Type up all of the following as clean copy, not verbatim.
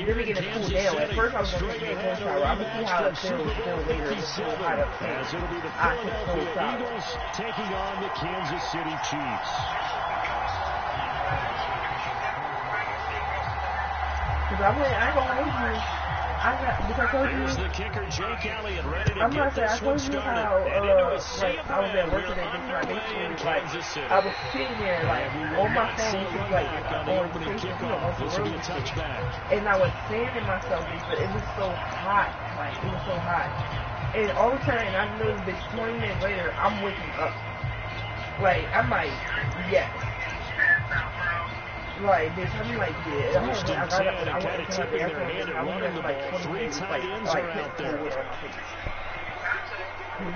let me get it cool down. At first I was going to get a cold shower. I'm going to see how it feels still later. As it'll be the Philadelphia Eagles taking on the Kansas City Chiefs. Because I ain't going to hold you. Here's the kicker, Jake Elliott, ready to get this one started. I was at work today, I was sitting there, on my phone, on Facebook, this will be a touchback. And I was saying to myself, but it was so hot, it was so hot. And all of a sudden, I noticed that 20 minutes later, I'm waking up. I'm like, yes. Bitch, I'm like, yeah. I kind of tipping their hand at running the ball. 3 tight ends are out there. It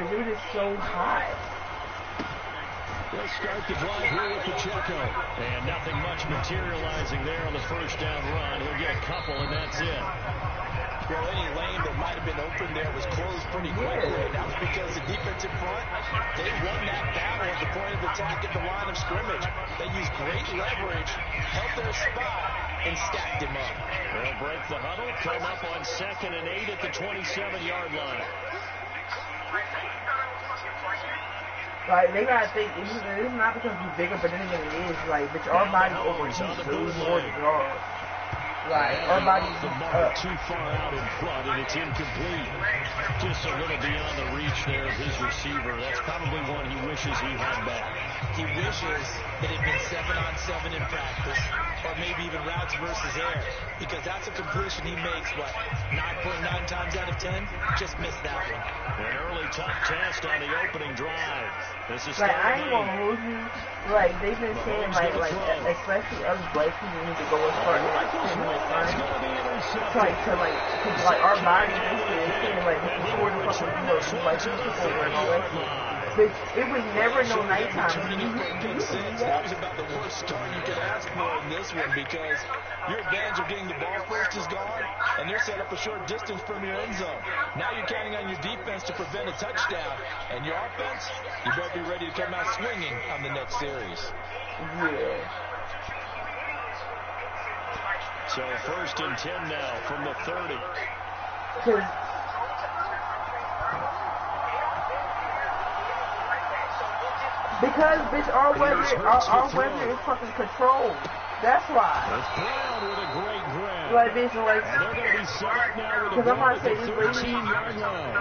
was just so hot. They'll start the drive here with Pacheco. And nothing much materializing there on the first down run. He'll get a couple, and that's it. Well, any lane that might have been open there was closed pretty quickly. And that was because the defensive front, they won that battle at the point of attack at the line of scrimmage. They used great leverage, held their spot, and stacked him up. They'll break the huddle, come up on 2nd and 8 at the 27-yard line. They gotta think, it's not because we're bigger, but then again it is, bitch, our body overheats, so it's more than ours. Our body's too far out in front, and it's incomplete. Just a little beyond the reach there of his receiver. That's probably one he wishes he had back. He wishes it had been 7-on-7 in practice, or maybe even routes versus air, because that's a completion he makes, 9.9 times out of 10? Just missed that one. An early tough test on the opening drive. This is I ain't gonna hold you. They've been saying, especially us black people need to go as far as our body is saying, before the fucking and all that shit. But it was never no nighttime. That was about the worst start you could ask for in this one, because your advantage of getting the ball first is gone, and they're set up a short distance from your end zone. Now you're counting on your defense to prevent a touchdown, and your offense, you better be ready to come out swinging on the next series. Yeah. So 1st and 10 now from the 30. Because, bitch, our weather is fucking controlled. That's why. That's Brown with a great grab. Bitch, and they're going to be set now with a ball at the 13-yard line.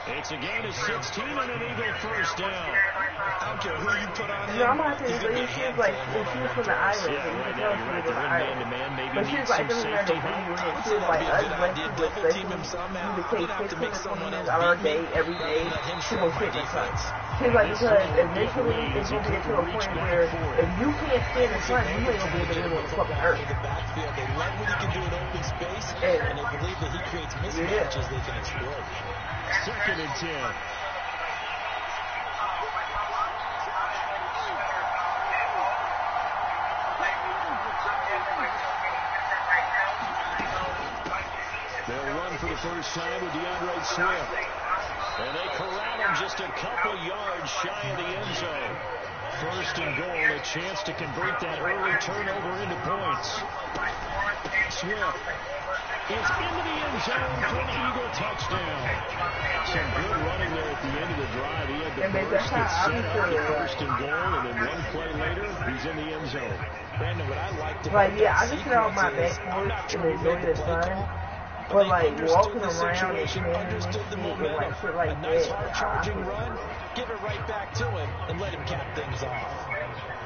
It's a gain of 16 and an Eagle first down. I don't care who you put on him. I'm going to say this lady, she was from the island. Yeah, right now you're right. They're in man-to-man. Maybe but she was it doesn't matter who you is. She was us black people, especially, you would take 15 or 20 minutes out of our day, every day, to go sit in the sun. She's because eventually it's going to get to a point where if you can't stand the sun, you ain't going to be able to live on the fucking earth. They love what he can do in open space, and they believe that he creates mismatches they can exploit. 2nd and 10. They'll run for the first time with DeAndre Swift. And they corral him just a couple yards shy of the end zone. 1st and goal, a chance to convert that early turnover into points. Swift. It's into the end zone for an Eagle touchdown. Some good running there at the end of the drive. He had the burst that set up the 1st and goal, and then one play later, he's in the end zone. Brandon, what I liked about I just sit out my back porch and enjoy the sun. But walking around and shit and shit like that. Charging run, give it right back to him and let him cap things off.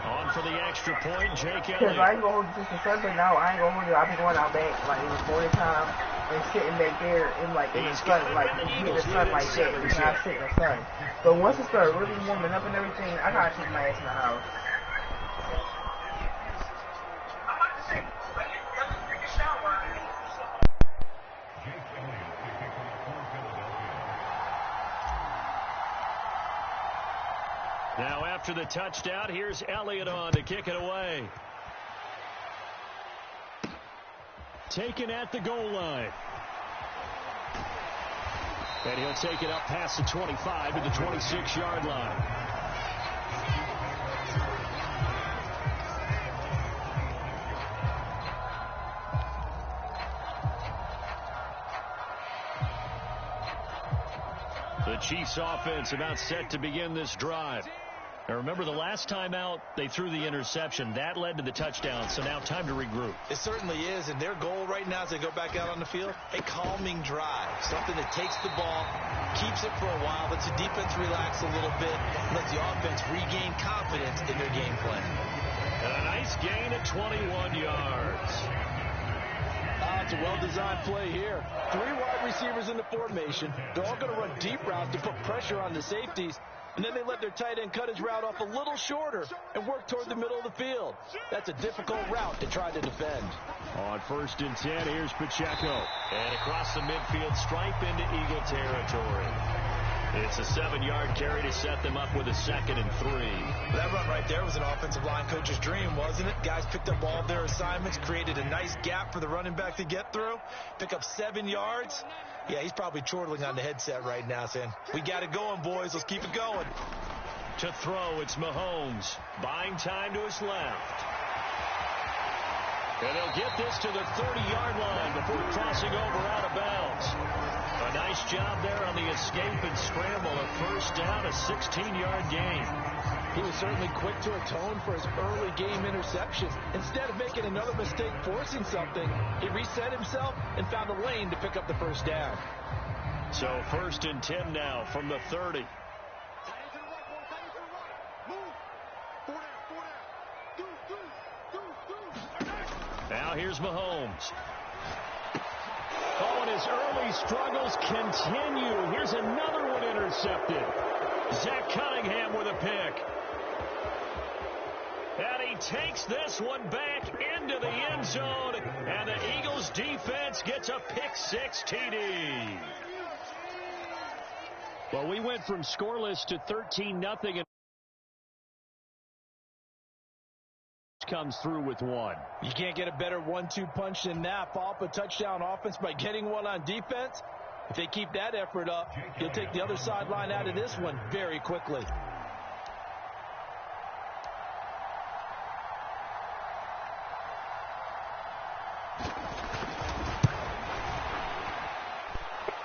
On for the extra point, Jake Elliott. Because I ain't going to hold you just the sun, but now I ain't going to hold you. I've been going out back in the morning time and sitting back there in the sun, getting the sun like that. And I sit in the sun. But once it starts really warming up and everything, I got to take my ass in the house. Now after the touchdown, here's Elliott on to kick it away. Taken at the goal line. And he'll take it up past the 25 to the 26-yard line. The Chiefs offense about set to begin this drive. Now remember, the last time out, they threw the interception. That led to the touchdown, so now time to regroup. It certainly is, and their goal right now as they go back out on the field, a calming drive. Something that takes the ball, keeps it for a while, lets the defense relax a little bit, lets the offense regain confidence in their game plan. And a nice gain at 21 yards. It's a well-designed play here. 3 wide receivers in the formation. They're all going to run deep routes to put pressure on the safeties. And then they let their tight end cut his route off a little shorter and work toward the middle of the field. That's a difficult route to try to defend. On 1st and 10, here's Pacheco. And across the midfield stripe into Eagle territory. It's a 7-yard carry to set them up with a 2nd and 3. That run right there was an offensive line coach's dream, wasn't it? Guys picked up all their assignments, created a nice gap for the running back to get through, pick up 7 yards. Yeah, he's probably chortling on the headset right now saying, we got it going, boys. Let's keep it going. To throw, it's Mahomes. Buying time to his left. And they'll get this to the 30-yard line before crossing over out of bounds. A nice job there on the escape and scramble. A 1st down, a 16-yard gain. He was certainly quick to atone for his early game interception. Instead of making another mistake forcing something, he reset himself and found a lane to pick up the 1st down. So 1st and 10 now from the 30. Now here's Mahomes. Oh, and his early struggles continue. Here's another one intercepted. Zach Cunningham with a pick. And he takes this one back into the end zone. And the Eagles defense gets a pick-6 TD. Well, we went from scoreless to 13-0. And comes through with one. You can't get a better 1-2 punch than that. Follow up a touchdown offense by getting one on defense. If they keep that effort up, you'll take the other sideline out of this one very quickly.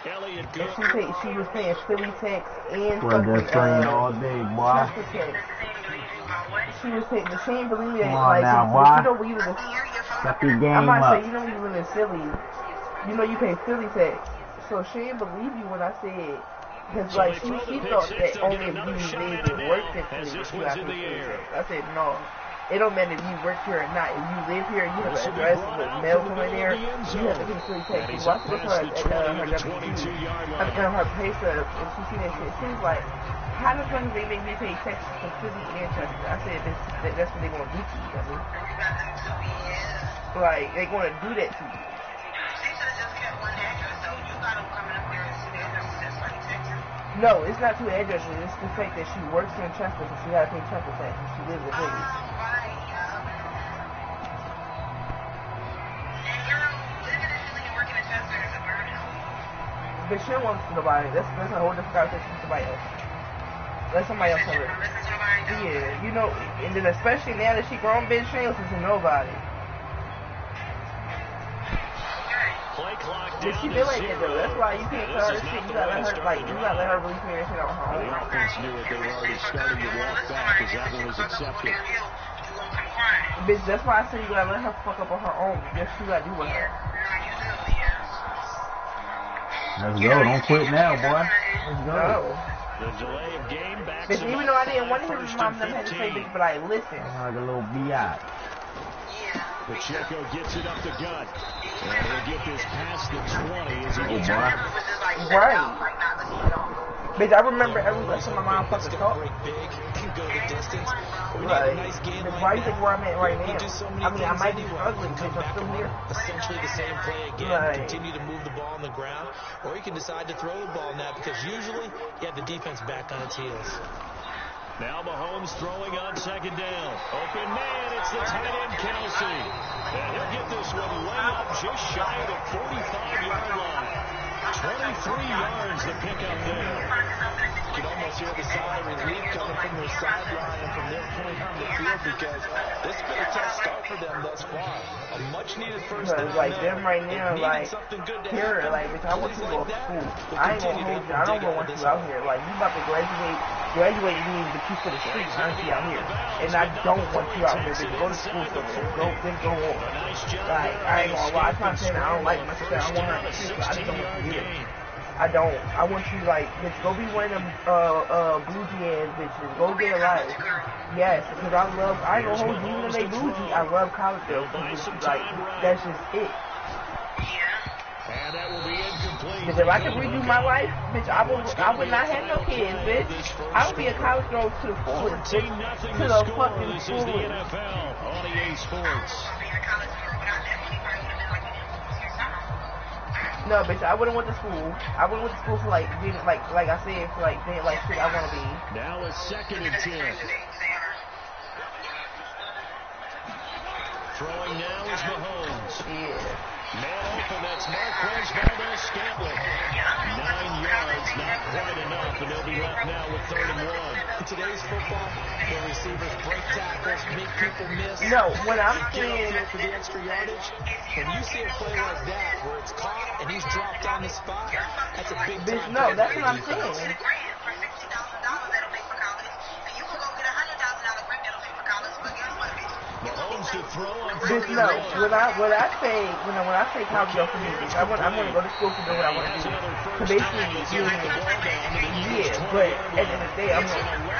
Elliott good. She was saying Philly Tex and fucking all day, boy. She was saying the same believe that like now, you know we live in I'm about to say, you know we live in Philly. You know you pay Philly Tex. So she didn't believe you when I said because like she thought that only if you live and work in Philly you have to pay Philly Tex. I said no. It don't matter if you work here or not. If you live here and you have an address with mail coming there, you have to pay Philly Tex. Watch this her her pay stub and she see that shit. She was like, how the fuck they make me pay taxes for Philly and Chester? I said that's what they gonna do to you. I mean, like they gonna do that to you. No, it's not 2 addresses. It's the fact that she works in Chester, so she gotta pay Chester tax. She lives in Philly. But she don't want nobody. That's a whole different conversation with somebody else. Let somebody else cover it. Yeah, you know, and then especially now that she grown, bitch, she ain't listen to nobody. Play clock down. She been like that though. That's why you can't tell her shit. You gotta let her like you gotta let her release her shit on her own. The offense knew it. They were already starting to walk back as that one was accepted. Bitch, that's why I said you gotta let her fuck up on her own. That's what you gotta do with her. Let's go. Don't quit now, boy. Let's go. The delay of game back. But even though I didn't want to hear my mom had to say bitch, but I listen. Like a little biatch. Pacheco gets it up the gut. And he'll get this past the 20 as he gets right. Bitch, I remember every lesson my mom fucking taught. Right. Why do you think where I'm at right now? I mean, I might be struggling, bitch, I'm still here. Essentially the same play again. Continue to move the ball on the ground. Or you can decide to throw the ball now because usually you have the defense back on its heels. Now Mahomes throwing on 2nd down. Open man, it's the tight end Kelsey. And he'll get this one way up just shy of the 45-yard line. 3 yards the pickup there. You can almost hear the sigh of relief coming from their sideline and from their point on the field because this has been a tough start for them thus far. A much-needed first down. Like them right now, like here, like bitch, I want you to go to school. I ain't gonna hold you. I don't want you out here. Like you about to graduate means the piece of the street. I see out here, and I don't want you out here. Bitch, go to school somewhere. Go on. Like I ain't gonna lie. I'm not saying I don't like my sister. I want her to see. I just don't want you here. I don't. I want you like, bitch, go be one of them bougie ass bitches. Go get a life. Yes, because I ain't gonna hold you even if they bougie. I love college girls. Like, that's just it. And that will be incomplete. Because if I could redo my life, bitch, I would not have no kids, bitch. I would be a college girl to the fullest, bitch. To the fucking fullest. NFL on EA Sports. No, bitch, I wouldn't went to school. I wouldn't went to school for like I said, for like being like shit I want to be. Now a 2nd and 10. Throwing now is Mahomes. Yeah. Man open, that's Marquez Valdez-Scantling. 9 yards, not quite enough, and they'll be left now with 3rd and 1. In today's football, the receivers break tackles, make people miss. No, when I'm saying for the extra yardage, when you see a play like that where it's caught and he's dropped on the spot, that's a big bitch, time. no, that's what I'm saying. Mahomes to throw on Bitch, no. When I say college girl for me, bitch, I want to go to school to do what I want to do. So basically, yeah, but at the end of the day, I'm going to.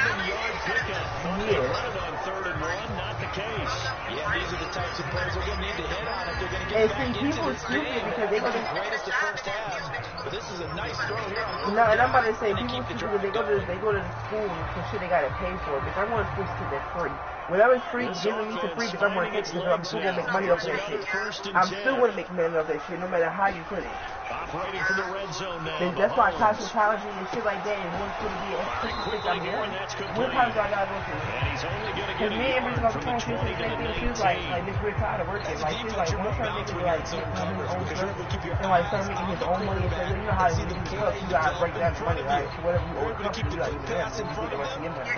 Yeah. On 3rd and 1, not the case. Yeah, these are the types of plays we're going to need to hit on if they're going to get And back see, into people this stupid game. because they go to. Greatest the first half, but this is a nice throw here. No, and I'm about to say people stupid because they go to the school for shit they gotta pay for. Bitch, I want to school shit that's free. Whatever's free, giving me for free because I want to take it because I'm still gonna make money off of that shit. I'm still gonna make money off that shit no matter how you put it. Operating from the red zone now. That's why cosmetology and shit like that is one to be a bitch I'm doing. What college do I gotta go to? Because me and Rich on the phone, she said the same thing. She was like this we're tired of working. Like she's like, once her nigga like his own stuff and like start making his own money and stuff, you know how you do stuff, you gotta break down the money, right? So whatever you owe the company, you gotta give them, so you get the rest of your money.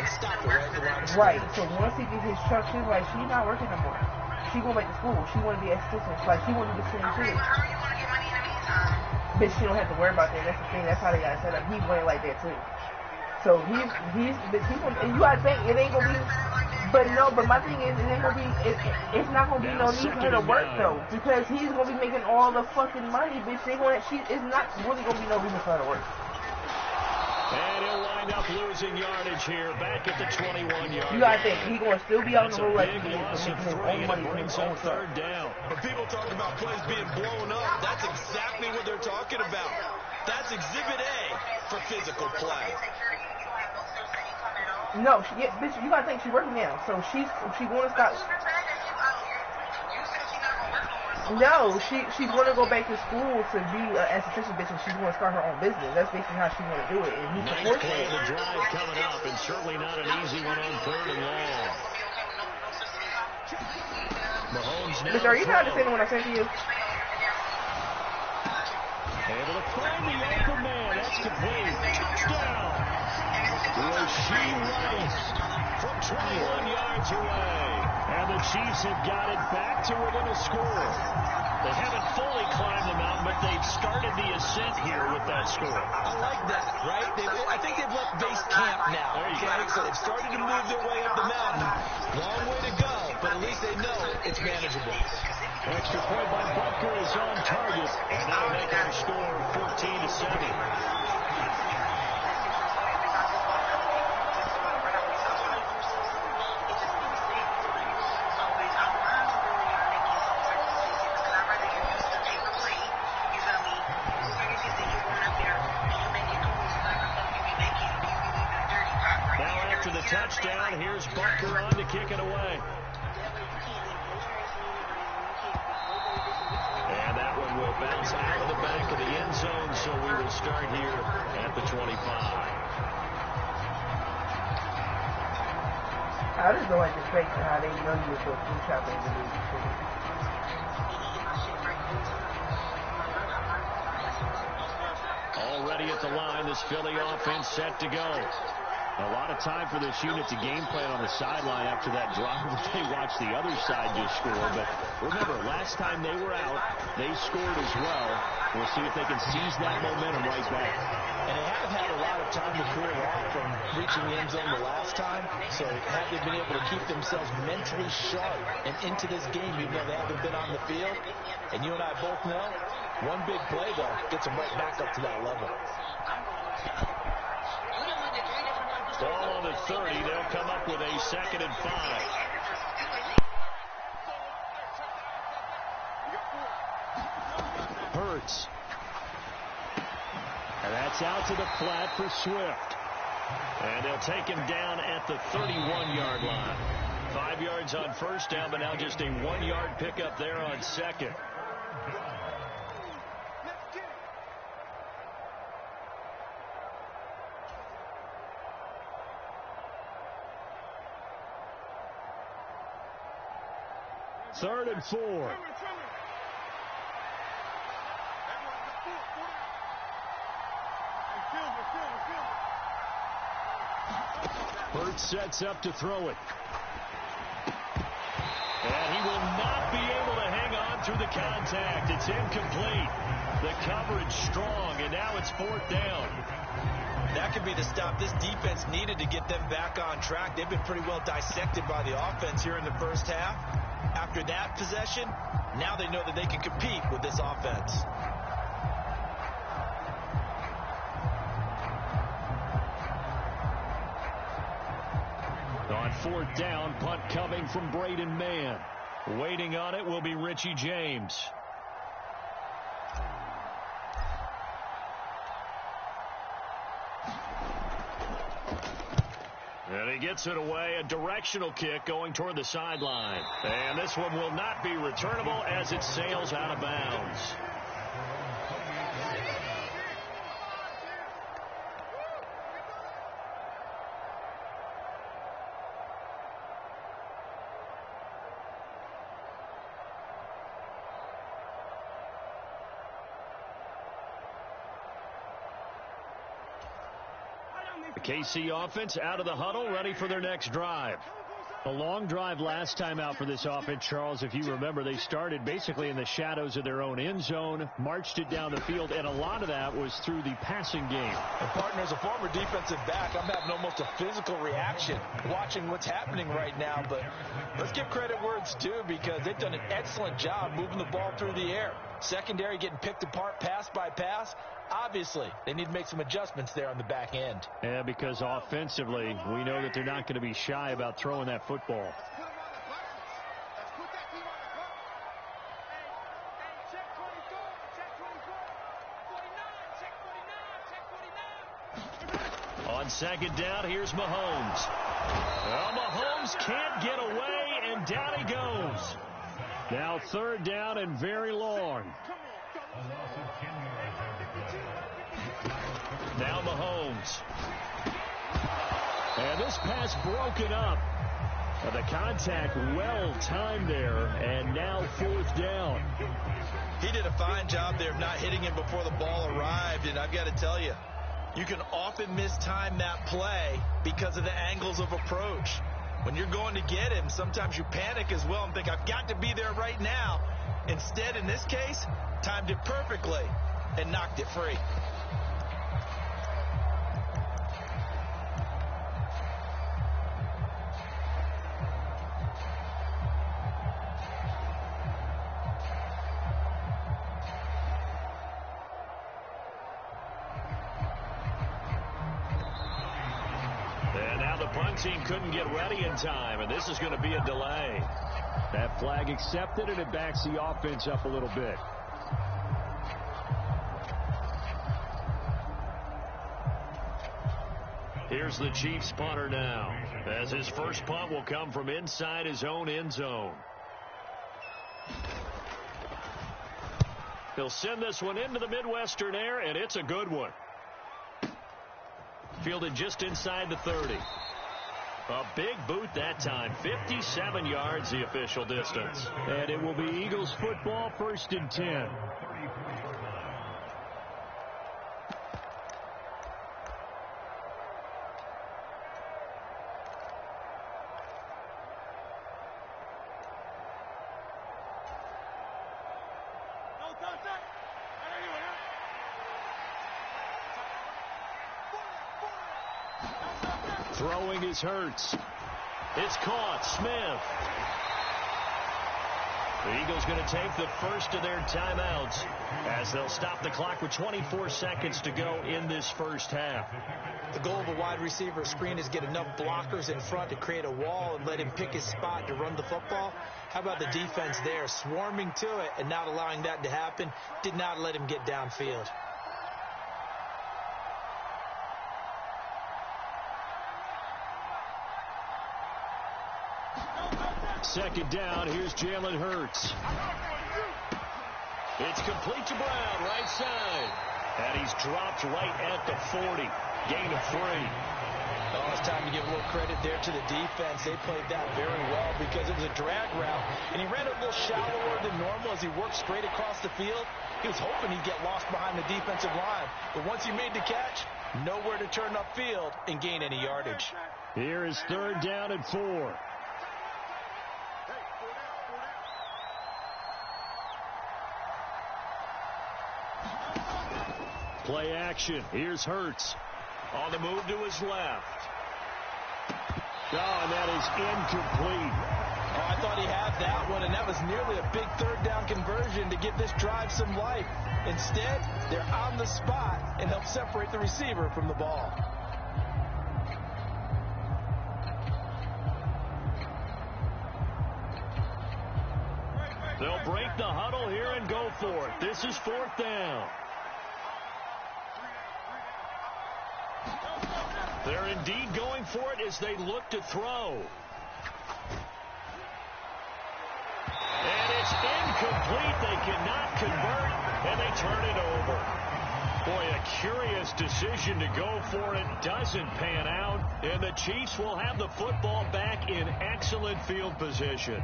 Right. So once he gets his truck, she's like, she's not working no more. She going back to school. She want to be an assistant. Like she want to do the same shit. Bitch, she don't have to worry about that. That's the thing. That's how they got it set up. He went like that too. So he's and you gotta think it ain't gonna be. But no, but my thing is, it ain't gonna be. It's not gonna be no need for her to work though, because he's gonna be making all the fucking money, bitch. It's not really gonna be no reason for her to work. And he'll wind up losing yardage here, back at the 21-yard. You gotta think, he's gonna still be on the road like he is, but making his own money from his own truck. 3rd down. When people talk about plays being blown up, that's exactly what they're talking about. That's Exhibit A for physical play. No, bitch, you gotta think she's working now, so she gonna stop. No, she's gonna go back to school to be an esthetician, bitch, and she's gonna start her own business. That's basically how she wanna do it, and he supports Play it. of the drive coming up, and certainly not an easy one on 3rd and long. Mahomes now. Bitch, are you not understanding what I'm saying to you? Able to find the open man. That's complete. Touchdown. Rasheed Rice from 21 yards away. And the Chiefs have got it back to within a score. They haven't fully climbed the mountain, but they've started the ascent here with that score. I like that, right? I think they've left base camp now. Okay? So they've started to move their way up the mountain. Long way to go, but at least they know it's manageable. Extra point by Butker is on target. And that'll make our score 14-7. Touchdown. Here's Butker on to kick it away. And that one will bounce out of the back of the end zone, so we will start here at the 25. I just don't like the fake how they know you for food shopping in the league. at the line. This Philly offense set to go. A lot of time for this unit to game plan on the sideline after that drive where they watched the other side just score. But remember, last time they were out, they scored as well. We'll see if they can seize that momentum right back. And they have had a lot of time to cool off from reaching the end zone the last time. So had they been able to keep themselves mentally sharp and into this game, even though they haven't been on the field. And you and I both know, one big play, though, gets them right back up to that level. Ball on the 30. They'll come up with a 2nd and 5. Hurts. And that's out to the flat for Swift. And they'll take him down at the 31-yard line. 5 yards on first down, but now just a 1-yard pickup there on second. Third and 4. Hurts sets up to throw it. And he will not be able to hang on through the contact. It's incomplete. The coverage strong, and now it's 4th down. That could be the stop this defense needed to get them back on track. They've been pretty well dissected by the offense here in the first half. After that possession, now they know that they can compete with this offense. On 4th down, punt coming from Braden Mann. Waiting on it will be Richie James. And he gets it away, a directional kick going toward the sideline. And this one will not be returnable as it sails out of bounds. The KC offense out of the huddle, ready for their next drive. A long drive last time out for this offense, Charles. If you remember, they started basically in the shadows of their own end zone, marched it down the field, and a lot of that was through the passing game. And partner, as a former defensive back, I'm having almost a physical reaction watching what's happening right now. But let's give credit where it's due, because they've done an excellent job moving the ball through the air. Secondary getting picked apart pass by pass. Obviously, they need to make some adjustments there on the back end. Yeah, because offensively, we know that they're not going to be shy about throwing that football. On 2nd down, here's Mahomes. Well, Mahomes can't get away, and down he goes. Now 3rd down and very long. Now Mahomes. And this pass broken up. The contact well timed there, and now 4th down. He did a fine job there of not hitting him before the ball arrived, and I've got to tell you, you can often mistime that play because of the angles of approach. When you're going to get him, sometimes you panic as well and think, I've got to be there right now. Instead, in this case, timed it perfectly and knocked it free. Team couldn't get ready in time, and this is going to be a delay. That flag accepted, and it backs the offense up a little bit. Here's the Chiefs punter now, as his first punt will come from inside his own end zone. He'll send this one into the Midwestern air, and it's a good one. Fielded just inside the 30. A big boot that time. 57 yards the official distance. And it will be Eagles football, 1st and 10. Throwing is Hurts. It's caught. Smith. The Eagles going to take the first of their timeouts as they'll stop the clock with 24 seconds to go in this first half. The goal of a wide receiver screen is get enough blockers in front to create a wall and let him pick his spot to run the football. How about the defense there, swarming to it and not allowing that to happen? Did not let him get downfield. Second down, here's Jalen Hurts. It's complete to Brown, right side. And he's dropped right at the 40. Gain of 3. Oh, it's time to give a little credit there to the defense. They played that very well because it was a drag route, and he ran it a little shallower than normal as he worked straight across the field. He was hoping he'd get lost behind the defensive line, but once he made the catch, nowhere to turn upfield and gain any yardage. Here is third down and 4. Play action. Here's Hurts. On the move to his left. Oh, and that is incomplete. Oh, I thought he had that one, and that was nearly a big third down conversion to give this drive some life. Instead, they're on the spot and help separate the receiver from the ball. They'll break the huddle here and go for it. This is fourth down. They're indeed going for it as they look to throw. And it's incomplete. They cannot convert, and they turn it over. Boy, a curious decision to go for it. Doesn't pan out, and the Chiefs will have the football back in excellent field position.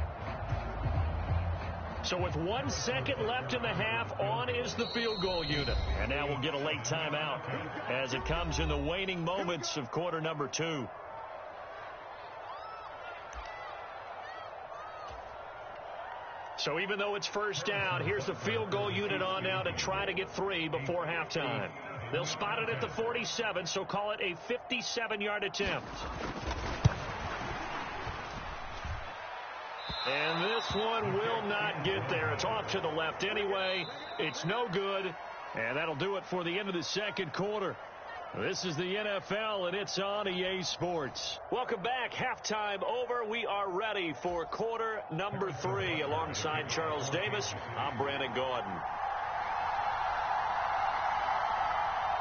So with 1 second left in the half, on is the field goal unit. And now we'll get a late timeout as it comes in the waning moments of quarter number 2. So even though it's first down, here's the field goal unit on now to try to get 3 before halftime. They'll spot it at the 47, so call it a 57-yard attempt. And this one will not get there. It's off to the left anyway. It's no good. And that'll do it for the end of the second quarter. This is the NFL, and it's on EA Sports. Welcome back. Halftime over. We are ready for quarter number 3. Alongside Charles Davis, I'm Brandon Gordon.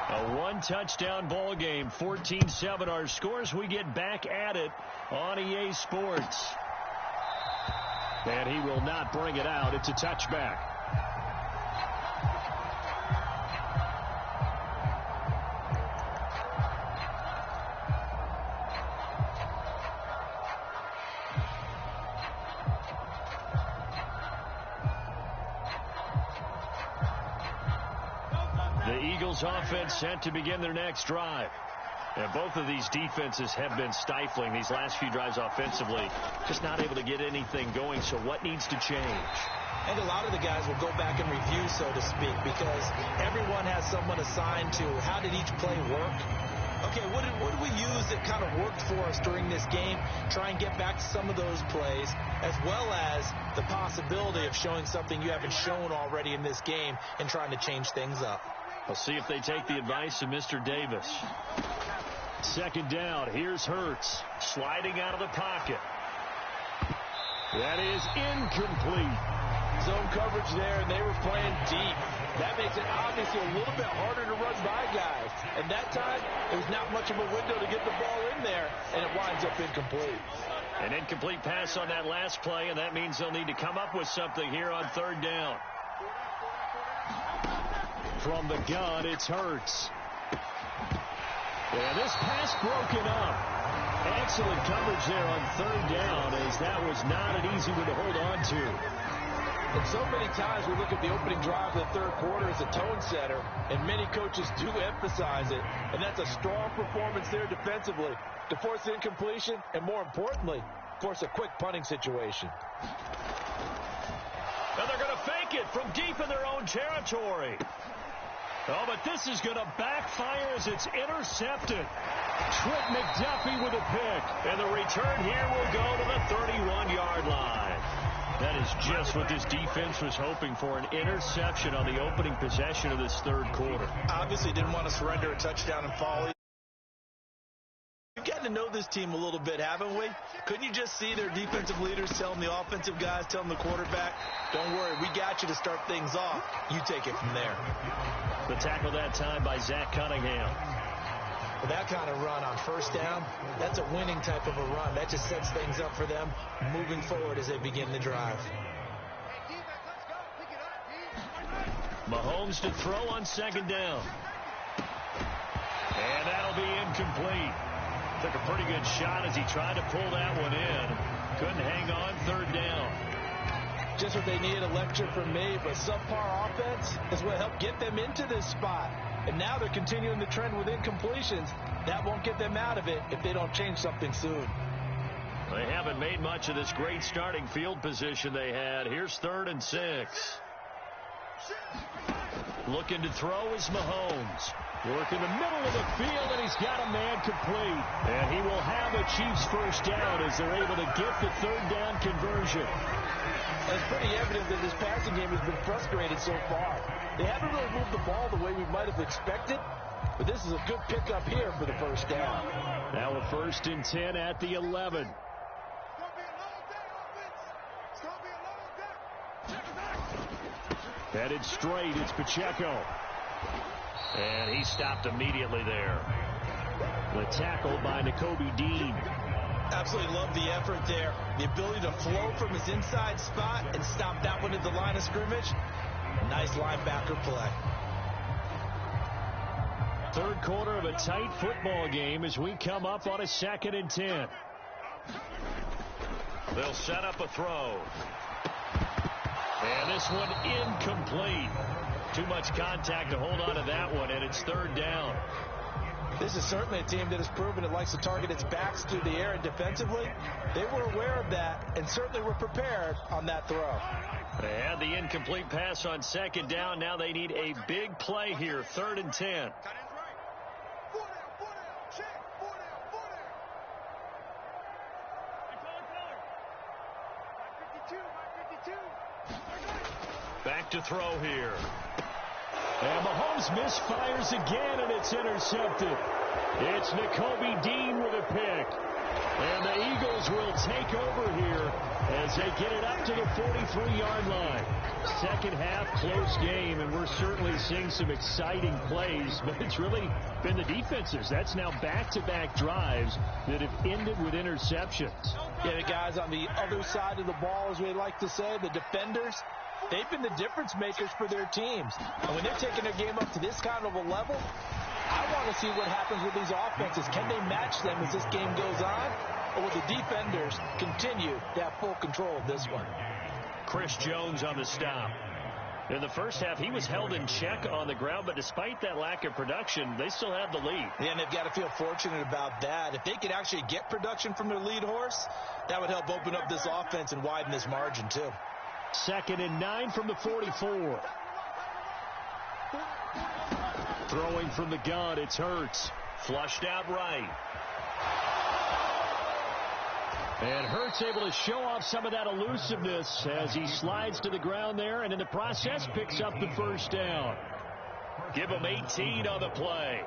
A one-touchdown ball game, 14-7 our scores. We get back at it on EA Sports. And he will not bring it out. It's a touchback. The Eagles offense set to begin their next drive. And both of these defenses have been stifling these last few drives offensively. Just not able to get anything going. So what needs to change? And a lot of the guys will go back and review, so to speak, because everyone has someone assigned to how did each play work. Okay, what did we use that kind of worked for us during this game? Try and get back to some of those plays, as well as the possibility of showing something you haven't shown already in this game and trying to change things up. We'll see if they take the advice of Mr. Davis. Second down. Here's Hurts sliding out of the pocket. That is incomplete. Zone coverage there, and they were playing deep. That makes it obviously a little bit harder to run by guys. And that time, there's not much of a window to get the ball in there, and it winds up incomplete. An incomplete pass on that last play, and that means they'll need to come up with something here on third down. From the gun, it's Hurts. And this pass broken up. Excellent coverage there on third down, as that was not an easy one to hold on to. And so many times we look at the opening drive of the third quarter as a tone setter, and many coaches do emphasize it. And that's a strong performance there defensively to force incompletion and, more importantly, force a quick punting situation. And they're going to fake it from deep in their own territory. Oh, but this is going to backfire as it's intercepted. Trent McDuffie with a pick. And the return here will go to the 31-yard line. That is just what this defense was hoping for, an interception on the opening possession of this third quarter. Obviously didn't want to surrender a touchdown and fall. We've gotten to know this team a little bit, haven't we? Couldn't you just see their defensive leaders telling the offensive guys, telling the quarterback, don't worry, we got you to start things off. You take it from there. The tackle that time by Zach Cunningham. With that kind of run on first down, that's a winning type of a run. That just sets things up for them moving forward as they begin the drive. Mahomes to throw on second down. And that'll be incomplete. Took a pretty good shot as he tried to pull that one in. Couldn't hang on third down. Just what they need, a lecture from me, but subpar offense is what helped get them into this spot. And now they're continuing the trend with incompletions. That won't get them out of it if they don't change something soon. They haven't made much of this great starting field position they had. Here's 3rd and 6. Looking to throw is Mahomes. Work in the middle of the field, and he's got a man complete. And he will have a Chiefs first down as they're able to get the third down conversion. It's pretty evident that this passing game has been frustrated so far. They haven't really moved the ball the way we might have expected, but this is a good pickup here for the first down. Now a 1st and 10 at the 11. Headed straight, it's Pacheco. And he stopped immediately there. The tackle by Nakobe Dean. Absolutely love the effort there. The ability to flow from his inside spot and stop that one at the line of scrimmage. Nice linebacker play. Third quarter of a tight football game as we come up on a 2nd and 10. They'll set up a throw. And this one incomplete. Too much contact to hold on to that one, and it's 3rd down. This is certainly a team that has proven it likes to target its backs through the air, and defensively, they were aware of that and certainly were prepared on that throw. They had the incomplete pass on 2nd down. Now they need a big play here, 3rd and 10. Back to throw here. And Mahomes misfires again, and it's intercepted. It's Nakobe Dean with a pick. And the Eagles will take over here as they get it up to the 43-yard line. Second half, close game, and we're certainly seeing some exciting plays, but it's really been the defenses. That's now back-to-back drives that have ended with interceptions. Yeah, the guys on the other side of the ball, as we like to say, the defenders, they've been the difference makers for their teams. And when they're taking their game up to this kind of a level, I want to see what happens with these offenses. Can they match them as this game goes on? Or will the defenders continue to have full control of this one? Chris Jones on the stop. In the first half, he was held in check on the ground, but despite that lack of production, they still have the lead. Yeah, and they've got to feel fortunate about that. If they could actually get production from their lead horse, that would help open up this offense and widen this margin, too. 2nd and 9 from the 44. Throwing from the gun, it's Hurts. Flushed out right. And Hurts able to show off some of that elusiveness as he slides to the ground there, and in the process picks up the first down. Give him 18 on the play.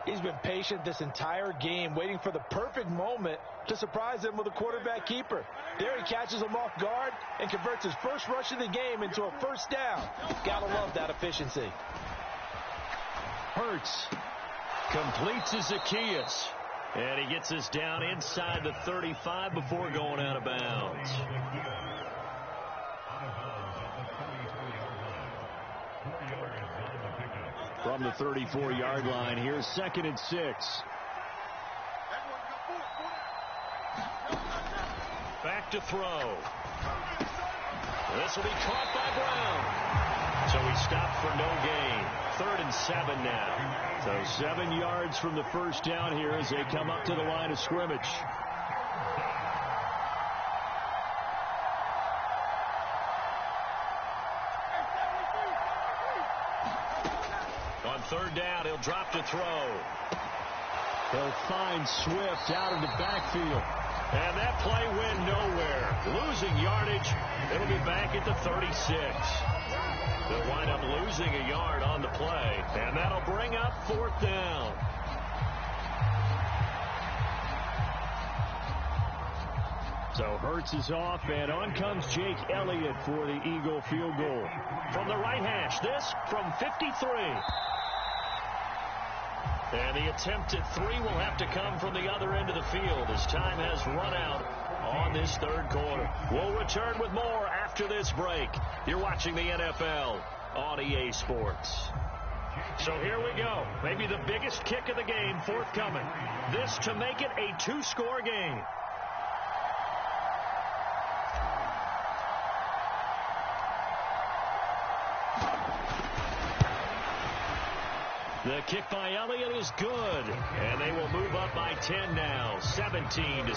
He's been patient this entire game, waiting for the perfect moment to surprise them with a quarterback keeper. There he catches him off guard and converts his first rush of the game into a first down. Gotta love that efficiency. Hurts completes his Zacchaeus. And he gets us down inside the 35 before going out of bounds. From the 34-yard line, here's 2nd and 6. Back to throw. This will be caught by Brown. So he stopped for no gain. 3rd and 7 now. So 7 yards from the first down here as they come up to the line of scrimmage. On third down. He'll drop to throw. He'll find Swift out of the backfield. And that play went nowhere. Losing yardage. It'll be back at the 36. They'll wind up losing a yard on the play. And that'll bring up fourth down. So Hurts is off, and on comes Jake Elliott for the Eagle field goal. From the right hash, this from 53. And the attempt at 3 will have to come from the other end of the field as time has run out on this third quarter. We'll return with more after this break. You're watching the NFL on EA Sports. So here we go. Maybe the biggest kick of the game forthcoming. This to make it a 2-score game. The kick by Elliott is good, and they will move up by 10 now, 17-7.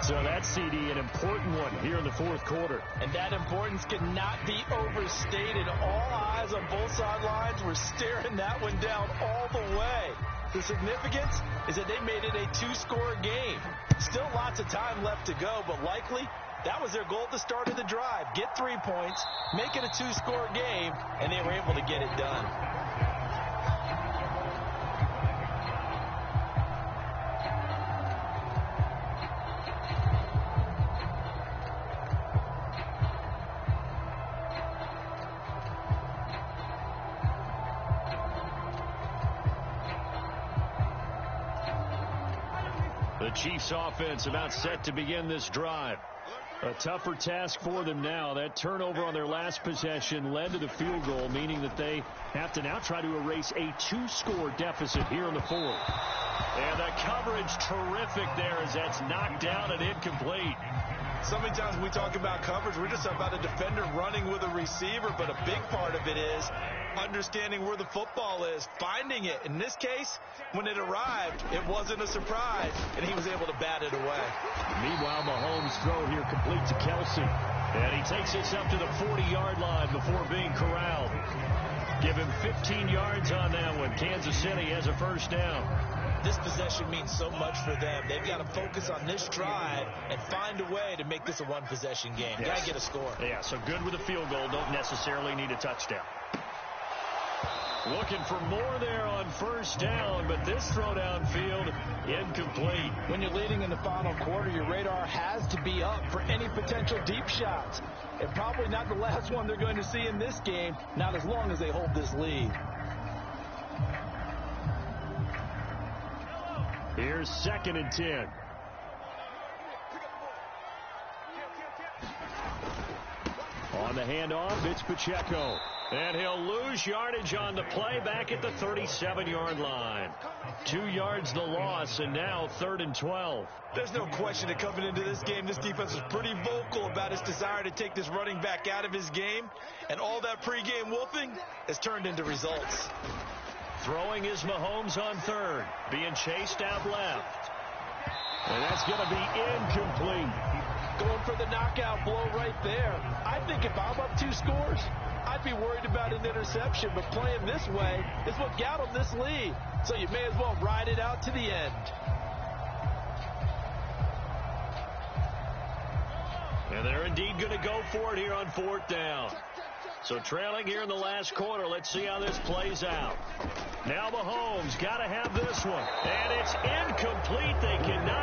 So that CD, an important one here in the fourth quarter. And that importance cannot be overstated. All eyes on both sidelines were staring that one down all the way. The significance is that they made it a 2-score game. Still lots of time left to go, but likely that was their goal at the start of the drive. Get 3 points, make it a 2-score game, and they were able to get it done. The Chiefs offense about set to begin this drive. A tougher task for them now. That turnover on their last possession led to the field goal, meaning that they have to now try to erase a 2-score deficit here in the fourth. And the coverage terrific there as that's knocked down and incomplete. So many times we talk about coverage, we're just about a defender running with a receiver, but a big part of it is understanding where the football is, finding it. In this case, when it arrived, it wasn't a surprise, and he was able to bat it away. Meanwhile, Mahomes' throw here complete to Kelsey. And he takes this up to the 40-yard line before being corralled. Give him 15 yards on that one. Kansas City has a first down. This possession means so much for them. They've got to focus on this drive and find a way to make this a one-possession game. Yes. Got to get a score. Yeah, so good with a field goal. Don't necessarily need a touchdown. Looking for more there on first down, but this throw downfield incomplete. When you're leading in the final quarter, your radar has to be up for any potential deep shots. And probably not the last one they're going to see in this game, not as long as they hold this lead. Here's 2nd and 10. On the handoff, it's Pacheco. And he'll lose yardage on the play back at the 37-yard line. 2 yards the loss, and now 3rd and 12. There's no question that coming into this game, this defense was pretty vocal about its desire to take this running back out of his game. And all that pregame wolfing has turned into results. Throwing is Mahomes on 3rd. Being chased out left. And that's going to be incomplete. Going for the knockout blow right there. I think if I'm up 2 scores, I'd be worried about an interception, but playing this way is what got them this lead. So you may as well ride it out to the end. And they're indeed going to go for it here on 4th down. So trailing here in the last quarter, let's see how this plays out. Now Mahomes got to have this one. And it's incomplete. They cannot